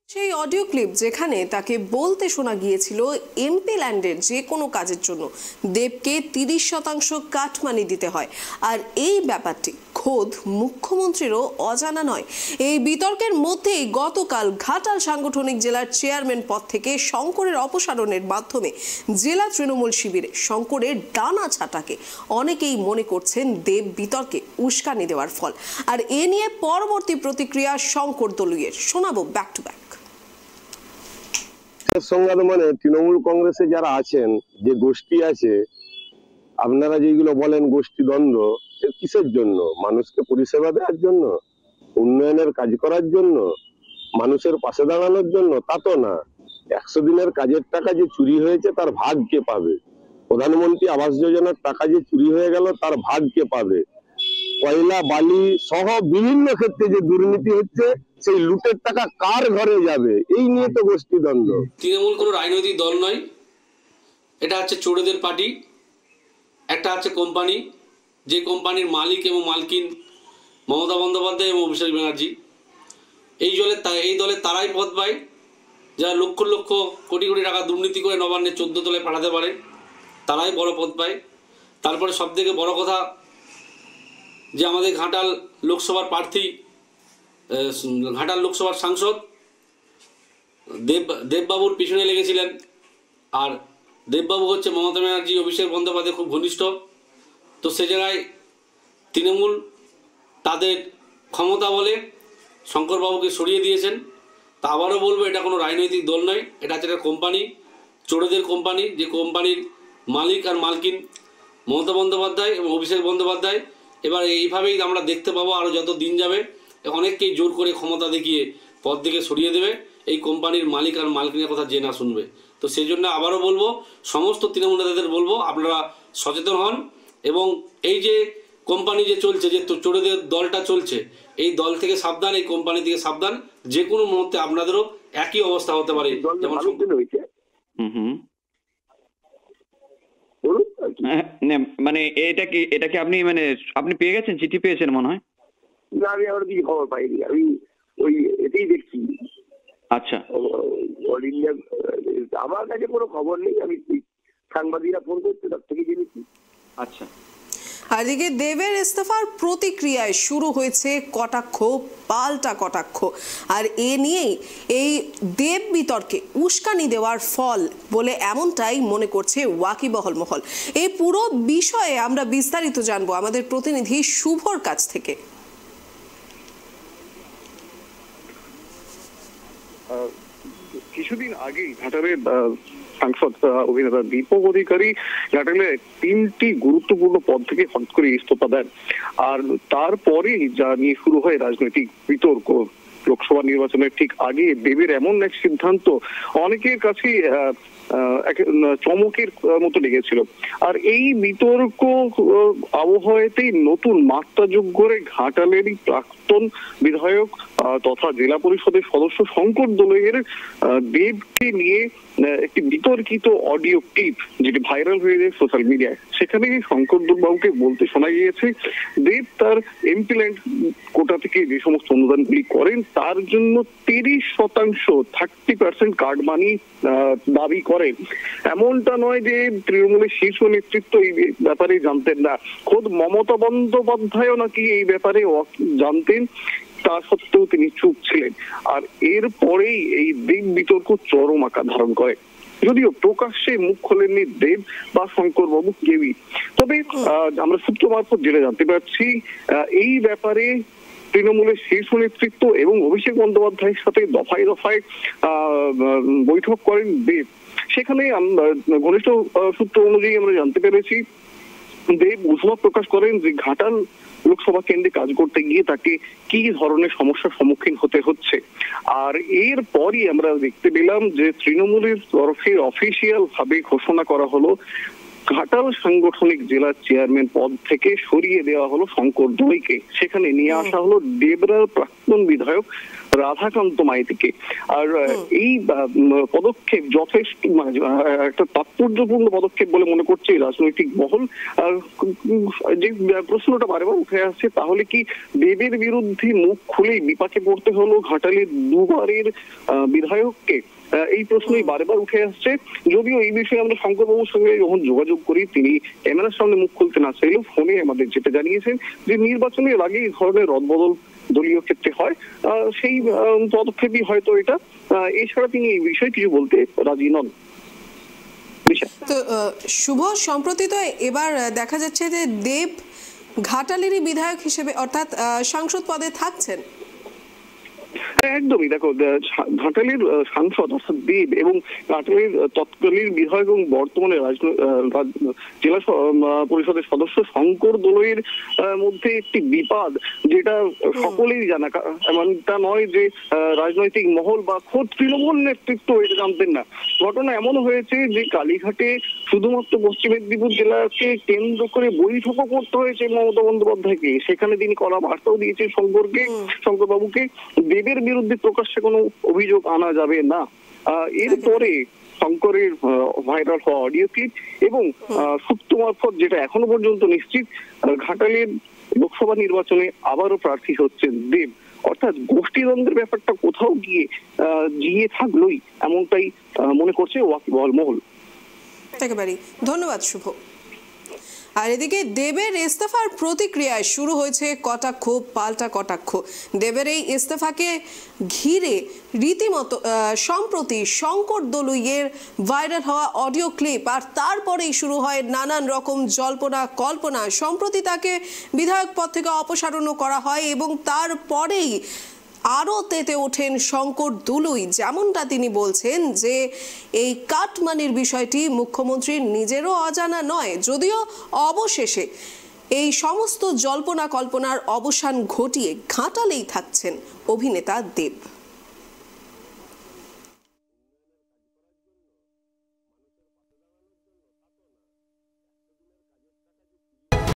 সেই audio clip যেখানে তাকে বলতে শোনা গিয়েছিল এমপি ল্যান্ডের যে কোনো কাজের জন্য দেবকে 30% কাটমানি দিতে হয়, আর এই ব্যাপারটি খোদ মুখ্যমন্ত্রীরও অজানা নয়। এই বিতর্কের মধ্যেই গতকাল ঘাটাল সাংগঠনিক জেলার চেয়ারম্যান পদ থেকে শঙ্করের অপসারণের মাধ্যমে জেলা তৃণমূল শিবিরে শঙ্করের ডানা ছাটাকে অনেকেই মনে করছেন দেব বিতর্কে উস্কানি দেওয়ার ফল। আর এ নিয়ে পরবর্তী প্রতিক্রিয়া শঙ্কর দলুইয়ের, শোনাবো ব্যাক টু ব্যাক। সংঘাত মানে তৃণমূল কংগ্রেসে যারা আছেন, যে গোষ্ঠী আছে, আপনারা যেগুলো বলেন গোষ্ঠী দ্বন্দ্ব, কিসের জন্য? মানুষকে পরিষেবা দেওয়ার জন্য, উন্নয়নের কাজ করার জন্য, মানুষের পাশে দাঁড়ানোর জন্য? তা তো না। 100 দিনের কাজের টাকা যে চুরি হয়েছে তার ভাগ কে পাবে? প্রধানমন্ত্রী আবাস যোজনার টাকা যে চুরি হয়ে গেল তার ভাগ কে পাবে? কয়লা বালি সহ বিভিন্ন ক্ষেত্রে যে দুর্নীতি হচ্ছে, সেই লুটের টাকা কার ঘরে যাবে? এই নিয়ে তো গোষ্ঠী দ্বন্দ্ব। তৃণমূল কোনো রাজনৈতিক দল নয়, এটা হচ্ছে চোরেদের পার্টি। একটা হচ্ছে কোম্পানি, যে কোম্পানির মালিক এবং মালকিন মমতা বন্দ্যোপাধ্যায় এবং অভিষেক ব্যানার্জি। এই দলে তারাই পদ পায় যারা লক্ষ লক্ষ কোটি কোটি টাকা দুর্নীতি করে নবান্নের 14 তলায় পাঠাতে পারে, তারাই বড় পদ পায়। তারপরে সব থেকে বড় কথা যে আমাদের ঘাটাল লোকসভার প্রার্থী, ঘাটাল লোকসভার সাংসদ দেববাবুর পিছনে লেগেছিলেন। আর দেববাবু হচ্ছে মমতা ব্যানার্জি অভিষেক বন্দ্যোপাধ্যায় খুব ঘনিষ্ঠ। তো সে জায়গায় তৃণমূল তাদের ক্ষমতা বলে শঙ্করবাবুকে সরিয়ে দিয়েছেন। তা আবারও বলবো, এটা কোনো রাজনৈতিক দল নয়, এটা হচ্ছে একটা কোম্পানি, চোরেদের কোম্পানি, যে কোম্পানির মালিক আর মালকিন মমতা বন্দ্যোপাধ্যায় এবং অভিষেক বন্দ্যোপাধ্যায়। এবার এইভাবেই আমরা দেখতে পাবো, আরও যত দিন যাবে অনেককেই জোর করে ক্ষমতা দেখিয়ে পদ থেকে সরিয়ে দেবে এই কোম্পানির মালিক আর মালকিনের কথা যে না শুনবে। তো সেই জন্য আবারও বলবো, সমস্ত তৃণমূল নেতাদের বলবো, আপনারা সচেতন হন এবং এই যে কোম্পানি যে চলছে, যে চোরেদের দলটা চলছে, এই দল থেকে সাবধান, এই কোম্পানি থেকে সাবধান। যে কোনো মুহূর্তে আপনাদেরও একই অবস্থা হতে পারে। যেমন মানে এটা কি আপনি পেয়ে গেছেন? চিঠি পেয়েছেন মনে হয়? না, আমি আর কিছু খবর পাইনি, আমি ওই এটাই দেখছি। আচ্ছা, অল ইন্ডিয়া আমার কাছে কোনো খবর নেই, আমি সাংবাদিকরা ফোন করছে তার থেকে জেনেছি। আচ্ছা। আর এদিকে দেবের ইস্তফার প্রতিক্রিয়ায় শুরু হয়েছে কটাক্ষ, পাল্টা কটাক্ষ। আর এ নিয়েই এই দেব বিতর্কে উস্কানি দেওয়ার ফল বলে এমনটাই মনে করছে ওয়াকিবহল মহল। এই পুরো বিষয়ে আমরা বিস্তারিত জানবো আমাদের প্রতিনিধি শুভর কাছ থেকে। কিছুদিন আগেই ঘাটালের সাংসদ অভিনেতা দীপক অধিকারী ঘাটালে 3টি গুরুত্বপূর্ণ পদ থেকে হঠাৎ করে ইস্তফা দেন। আর তারপরেই যা নিয়ে শুরু হয় রাজনৈতিক বিতর্ক। লোকসভা নির্বাচনের ঠিক আগে দেবের এমন এক সিদ্ধান্ত অনেকের কাছে চমকের মতো লেগেছিল। আর এই বিতর্ক আবহাওয়াতেই নতুন মাত্রা যোগ করে ঘাটালেরই প্রাক্তন বিধায়ক তথা জেলা পরিষদের সদস্য শঙ্কর দলুইয়ের দেবকে নিয়ে একটি বিতর্কিত অডিও ক্লিপ যেটি ভাইরাল হয়ে যায় সোশ্যাল মিডিয়ায়। সেখানে শঙ্কর বাবুকে বলতে শোনা গিয়েছে দেব তার এমপি ল্যান্ড কোটা থেকে যে সমস্ত অনুদানগুলি করেন তার জন্য 30% কার্ড মানি দাবি করেন। এমনটা নয় যে তৃণমূলের শীর্ষ নেতৃত্ব এই ব্যাপারে জানতেন না, খোদ মমতা বন্দ্যোপাধ্যায়ও নাকি এই ব্যাপারে জানতেন, তা সত্ত্বেও তিনি চুপ ছিলেন। আর এরপরেই এই দেব বিতর্ক চরম আকার ধারণ করে, যদিও প্রকাশ্যে মুখ খোলেননি দেব বা শঙ্কর বাবু কেউই। তবে আমরা সূত্র মারফত জেনে জানতে পারছি এই ব্যাপারে তৃণমূলের শীর্ষ নেতৃত্ব এবং অভিষেক বন্দ্যোপাধ্যায়ের সাথে দফায় দফায় বৈঠক করেন দেব। সেখানে ঘনিষ্ঠ সূত্র অনুযায়ী আমরা জানতে পেরেছি দেব উষ্মা প্রকাশ করেন যে ঘাটাল লোকসভা কেন্দ্রে কাজ করতে গিয়ে তাকে কি ধরনের সমস্যার সম্মুখীন হতে হচ্ছে। আর এরপরই আমরা দেখতে পেলাম যে তৃণমূলের তরফে অফিসিয়াল ভাবে ঘোষণা করা হলো ঘাটাল সাংগঠনিক জেলার চেয়ারম্যান পদ থেকে সরিয়ে দেওয়া হলো শঙ্কর দলুইকে। সেখানে নিয়ে আসা হলো দেবরার প্রাক্তন বিধায়ক রাধাকান্ত মাইতিকে। আর এই পদক্ষেপ যথেষ্ট একটা তাৎপর্যপূর্ণ পদক্ষেপ বলে মনে করছে রাজনৈতিক মহল। যে প্রশ্নটা বারবার উঠে আসছে, তাহলে কি দেবের বিরুদ্ধে মুখ খুলেই বিপাকে পড়তে হলো ঘাটালের দুবারের বিধায়ককে? এই প্রশ্নই বারবার উঠে আসছে। যদিও এই বিষয়ে আমরা শঙ্করবাবুর সঙ্গে যখন যোগাযোগ করি, তিনি ক্যামেরার সামনে মুখ খুলতে না চাইলেও ফোনে আমাদের যেটা জানিয়েছেন যে নির্বাচনের আগে এই ধরনের রদবদল দলীয় ক্ষেত্রে হয়, সেই পদক্ষেপই হয়তো এটা। এছাড়া তিনি এই বিষয়ে কিছু বলতে রাজি নন। তো শুভ, সম্প্রতি তো এবার দেখা যাচ্ছে যে দেব ঘাটালেরই বিধায়ক হিসেবে অর্থাৎ সাংসদ পদে থাকছেন। একদমই, দেখো ঘাটালের সাংসদ অর্থাৎ দেব এবং ঘাটালের তৎকালীন বিধায়ক এবং বর্তমানে জেলা পরিষদের সদস্য শঙ্কর দোলইয়ের মধ্যে একটি বিবাদ, যেটা সকলেই জানা। এমনটা নয় যে রাজনৈতিক মহল বা খোদ তৃণমূল নেতৃত্ব এটা জানতেন না। ঘটনা এমন হয়েছে যে কালীঘাটে শুধুমাত্র পশ্চিম মেদিনীপুর জেলাকে কেন্দ্র করে বৈঠকও করতে হয়েছে মমতা বন্দ্যোপাধ্যায়কে। সেখানে তিনি কড়া বার্তাও দিয়েছেন শঙ্করবাবুকে, দেবের বিরুদ্ধে প্রকাশ্যে কোনো অভিযোগ আনা যাবে না। এরপরে শঙ্করের ভাইরাল হওয়া অডিও ক্লিপ এবং সূত্র মারফত যেটা এখনো পর্যন্ত নিশ্চিত, ঘাটালের লোকসভা নির্বাচনে আবারও প্রার্থী হচ্ছেন দেব। অর্থাৎ গোষ্ঠীদ্বন্দ্বের ব্যাপারটা কোথাও গিয়ে থাকলোই, এমনটাই মনে করছে ওয়াকিবহাল মহল। একেবারেই ধন্যবাদ শুভ। আর এদিকে দেবের ইস্তফার প্রতিক্রিয়ায় শুরু হয়েছে কটাক্ষ পাল্টা কটাক্ষ। দেবের এই ইস্তফাকে ঘিরে রীতিমতো সম্প্রতি শঙ্কর দোলইয়ের ভাইরাল হওয়া অডিও ক্লিপ, আর তারপরেই শুরু হয় নানান রকম জল্পনা কল্পনা। সম্প্রতি তাকে বিধায়ক পদ থেকে অপসারণও করা হয় এবং তারপরেই আরও তেতে ওঠেন শঙ্কর দোলই। যেমনটা তিনি বলছেন যে এই কাটমানির বিষয়টি মুখ্যমন্ত্রীর নিজেরও অজানা নয়, যদিও অবশেষে এই সমস্ত জল্পনা কল্পনার অবসান ঘটিয়ে ঘাটালেই থাকছেন অভিনেতা দেব।